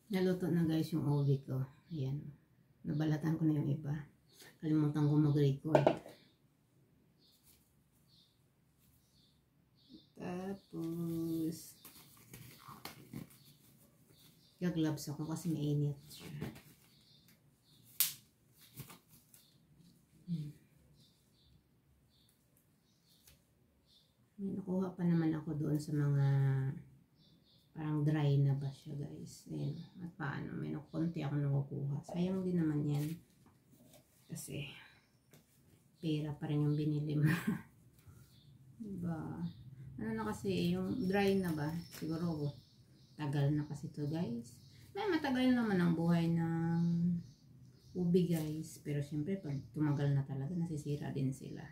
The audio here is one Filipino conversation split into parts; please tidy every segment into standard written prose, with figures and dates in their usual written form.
Naluto na guys yung ubi ko. Ayan. Nabalatan ko na yung iba. Kalimutan ko mag-record. Tapos gag-gloves ako kasi mainit siya. May nakuha pa naman ako doon sa mga parang dry na ba siya guys. Ayan. At paano, may konti ako nakukuha. Sayang din naman yan. Kasi pera pa rin yung binili mo. Diba? Ano na kasi, yung dry na ba? Siguro tagal na kasi to guys. May matagal naman ang buhay ng ubi guys. Pero syempre pag tumagal na talaga, nasisira din sila.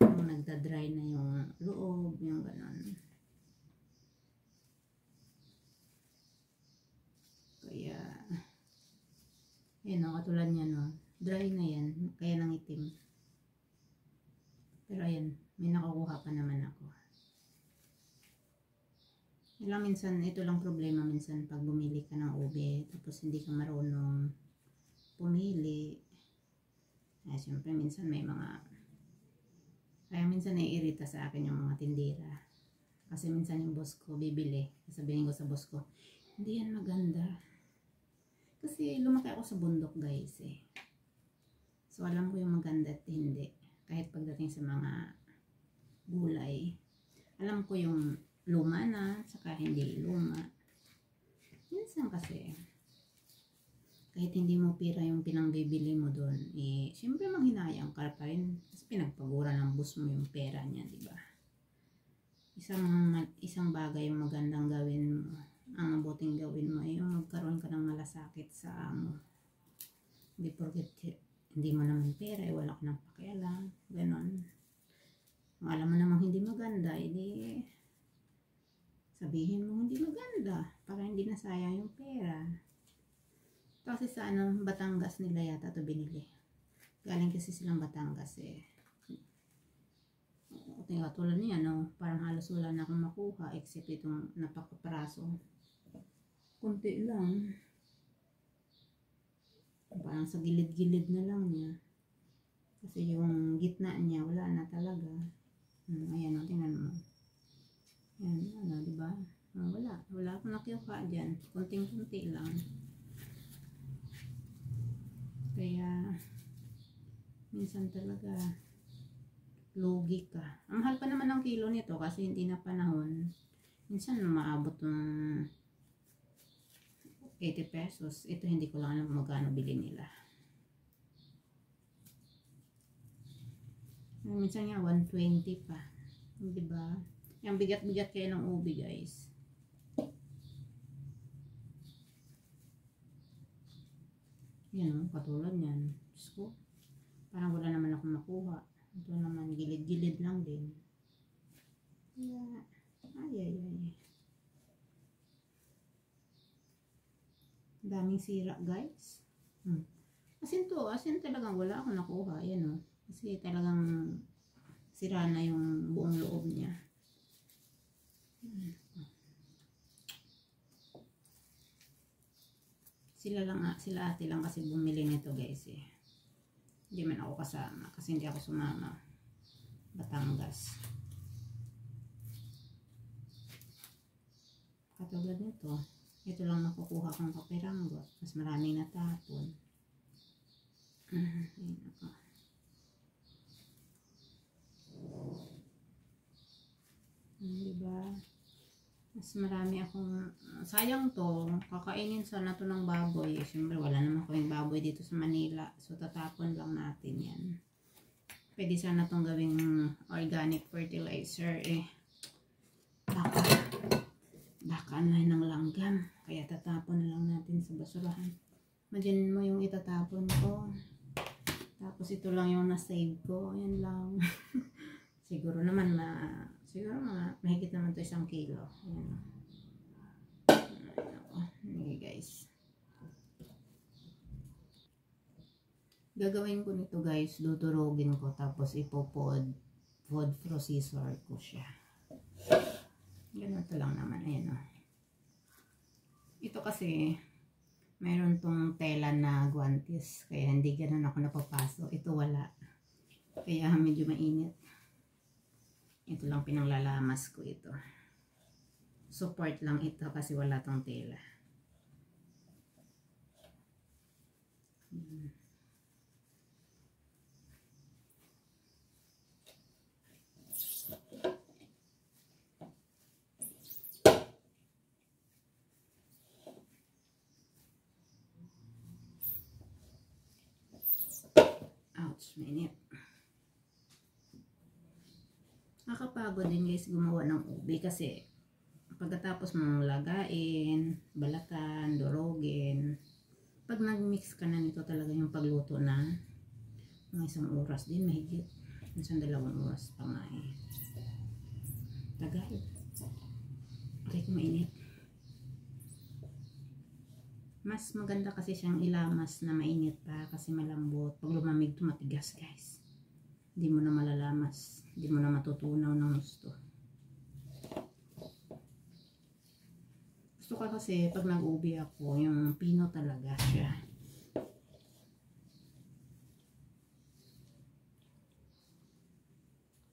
Yung nagda-dry na yung loob, yung ganon. Kaya, yun o, katulad niya no. Dry na yan, kaya nang itim. Pero ayan, may nakukuha pa naman ako. Ilang minsan, ito lang problema minsan pag bumili ka ng ube, tapos hindi ka marunong pumili. Ay, syempre minsan may mga, kaya minsan naiirita sa akin yung mga tindera. Kasi minsan yung boss ko bibili, sabihin ko sa boss ko, hindi yan maganda. Kasi lumaki ako sa bundok guys eh. So alam ko yung maganda at hindi. Kahit pagdating sa mga gulay, alam ko yung luma na, saka hindi luma. Minsan kasi, kahit hindi mo pira yung pinangbibili mo doon, eh, siyempre manghinayang ka pa rin. Kasi pinagpagura ng boss mo yung pera niya, di ba? Isang bagay yung magandang gawin mo. Ang mabuting gawin mo ay yung magkaroon ka ng malasakit sa amo. Hindi porket hindi mo naman pera, eh, wala ka ng pakialam. Ganon. Kung alam mo namang hindi maganda, edi sabihin mo hindi maganda para hindi nasayang yung pera. Kasi sa Batangas nila yata ito binili. Galing kasi silang Batangas eh. Tingnan tulad niya no, parang halos wala na akong makuha except itong napakapraso. Kunti lang. Parang sa gilid-gilid na lang niya. Kasi yung gitna niya wala na talaga. Ayan o, tingnan mo. Yan, ano, diba? Wala akong nakuha dyan. Kunting-kunti lang. Kaya, minsan talaga, lugi ka. Ang mahal pa naman ang kilo nito kasi hindi na panahon. Minsan, maabot ng 80 pesos. Ito, hindi ko lang alam magkano bili nila. Minsan nga, 120 pa. Diba? Yung bigat-bigat kayo ng ubi guys. Yan o, katulad yan. Diyos ko, parang wala naman akong makuha. Ito naman, gilid-gilid lang din. Kaya, ay. Daming sira guys. Asin talagang wala akong nakuha. Yan o. Kasi talagang sira na yung buong loob niya. Sila ate lang kasi bumili nito guys eh. Hindi man ako kasama kasi hindi ako sumama. Batangas. Katulad nito, ito lang nakukuha kong kapiranggot. Mas maraming natapon. Ayun ako. Diba? Mas marami akong, sayang to, kakainin sana to ng baboy. Siyempre wala naman kaming baboy dito sa Manila. So tatapon lang natin yan. Pwede sana tong gawing organic fertilizer eh. Baka na ng langgam. Kaya tatapon na lang natin sa basurahan. Imagine mo yung itatapon ko. Tapos ito lang yung na-save ko. Ayan lang. Siguro naman mahigit naman to 1 kilo. Ayan. Okay guys. Gagawin ko nito guys. Dudurugin ko. Tapos food processor ko siya. Ganito lang naman. Ayan o. Ito kasi Meron tong tela na guantes, kaya hindi ganun ako napapaso. Ito wala. Kaya medyo mainit. Ito lang pinanglalamas ko ito. Support lang ito kasi wala tong tela. Ouch, mainit. Nakakapagod din guys gumawa ng ube kasi pagkatapos mong lagain, balatan, durugin, pag nag-mix ka na nito talaga yung pagluto na mga 1 oras din mahigit. Minsan 2 oras pa nga eh. Tagal. Okay, mainit. Mas maganda kasi siyang ilamas na mainit pa kasi malambot. Pag lumamig ito matigas guys. Hindi mo na malalamas. Hindi mo na matutunaw ng gusto. Gusto ko kasi pag nag-ubi ako, yung pino talaga siya.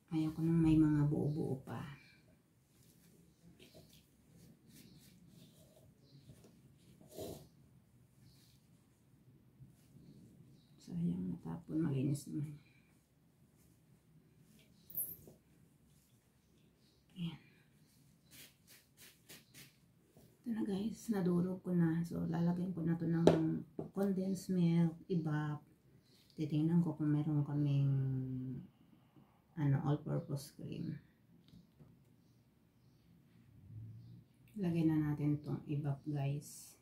Ayaw ko nang may mga buo-buo pa. Sayang natapon, malinis naman. Ayan. Ito na guys, nadurog ko na. So lalagyan ko na to ng condensed milk, ibap. Titingnan ko kung meron kaming all-purpose cream. Lagay na natin itong ibap guys.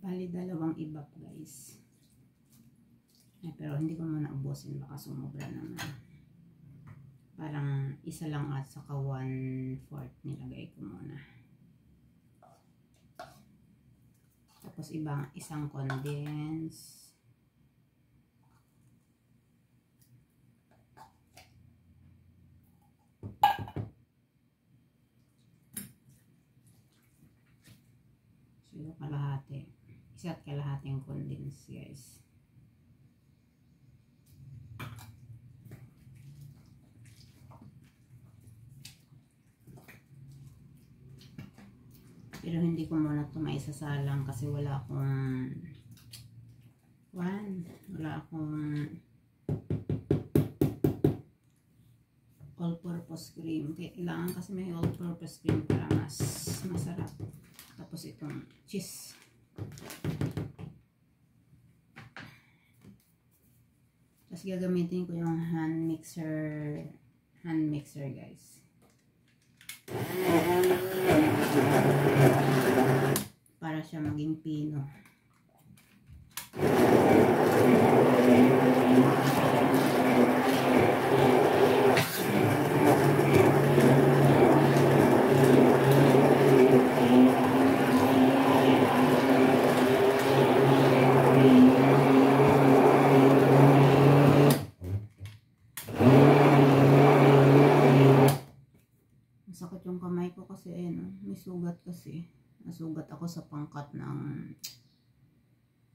Bali 2 ibap guys. Ay, pero hindi ko muna ubusin, baka sumobra naman. Parang isa lang at saka 1/4 nilagay ko muna. Tapos isang condense. So yung kalahati. Isa't kalahating condense guys. Pero hindi ko muna ito maisasalang kasi wala akong all-purpose cream. Kailangan kasi may all-purpose cream para mas masarap. Tapos itong cheese. Tapos gagamitin ko yung hand mixer guys. Para siya maging pino. Masakit yung kamay ko kasi may sugat kasi. Nasugat ako sa pangkat ng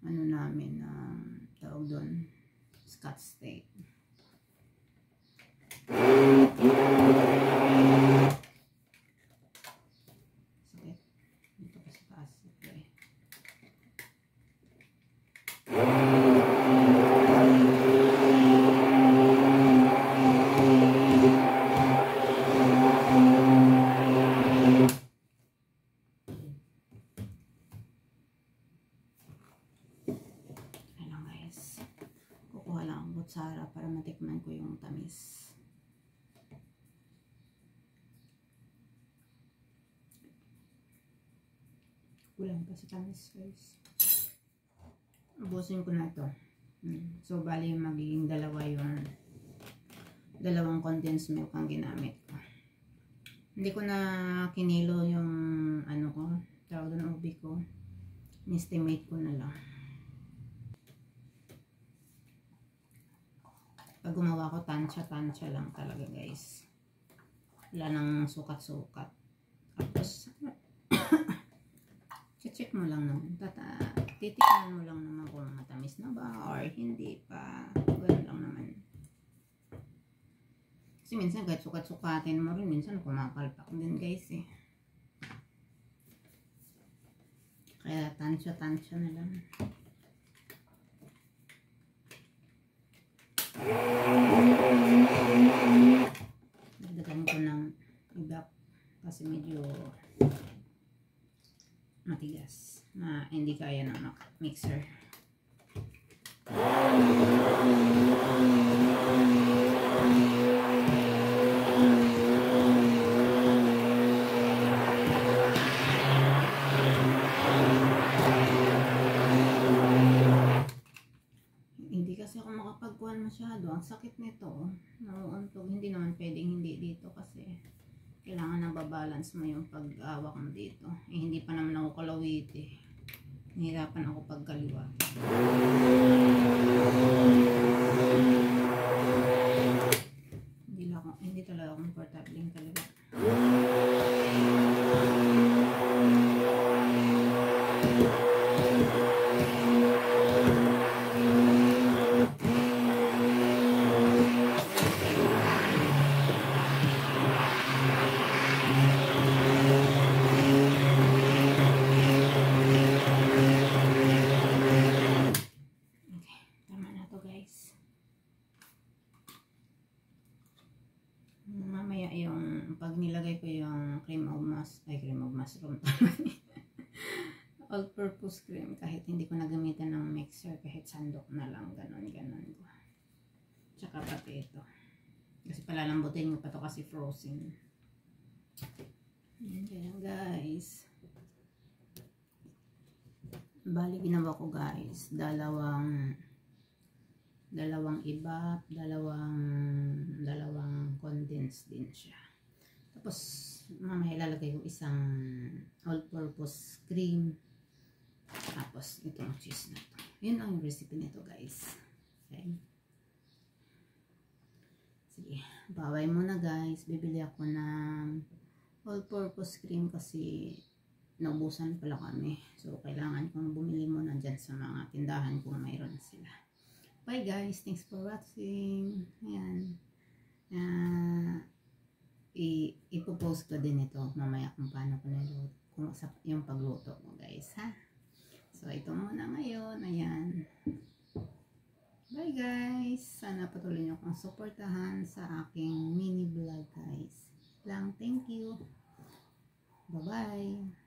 namin tawag doon, Scotch tape. Sakit. Dito pa sa taas. Okay. Kutsara para matikman ko yung tamis. Kulang pa sa tamis guys. Ubusin ko na to. So bali magiging 2 yung 2 condensed milk ang ginamit ko. Hindi ko na kinilo yung tawag doon ubi ko. Estimate ko na lang. Pag gumawa ko tansya lang talaga guys. Wala nang sukat-sukat. mo lang naman. Titikman mo lang naman kung matamis na ba or hindi pa. Ganun lang naman. Kasi minsan kahit sukat-sukatin mo rin, minsan kumakalpak din guys eh. Kaya tansya-tansya na lang. Dagdagan ko ng iba kasi medyo matigas na hindi kaya ng mixer. Hindi kasi ako makapagkuhan masyado. Ang sakit nito. Nauuntog. Hindi naman pwedeng hindi dito kasi kailangan na babalance mo yung pag-awak mo dito. Eh, hindi pa naman ako kalawit eh. Nahirapan ako pagkaliwa. Hindi talaga komportable yung kaliwa. Mamaya yung pag nilagay ko yung cream of mushroom all purpose cream, kahit hindi ko nagamitan ng mixer, kahit sandok na lang, ganon ko. Tsaka pati ito kasi palalambutin ko pa to kasi frozen. Yan guys, bali ginawa ko guys, dalawang ibap, dalawang condense din siya. Tapos mamaya ilalagay ko isang all-purpose cream. Tapos itong cheese na to. Yun ang recipe nito guys. Okay. Sige, baway muna guys. Bibili ako ng all-purpose cream kasi naubusan pala kami. So kailangan kong bumili muna dyan sa mga tindahan kung mayroon sila. Bye guys, thanks for watching. Ayan. Ipopost ko din ito mamaya kung paano ko niluto, kung yung pagluto ko guys ha. So ito muna ngayon. Ayan. Bye guys. Sana patuloy niyo akong suportahan sa aking mini vlog guys. Thank you. Bye bye.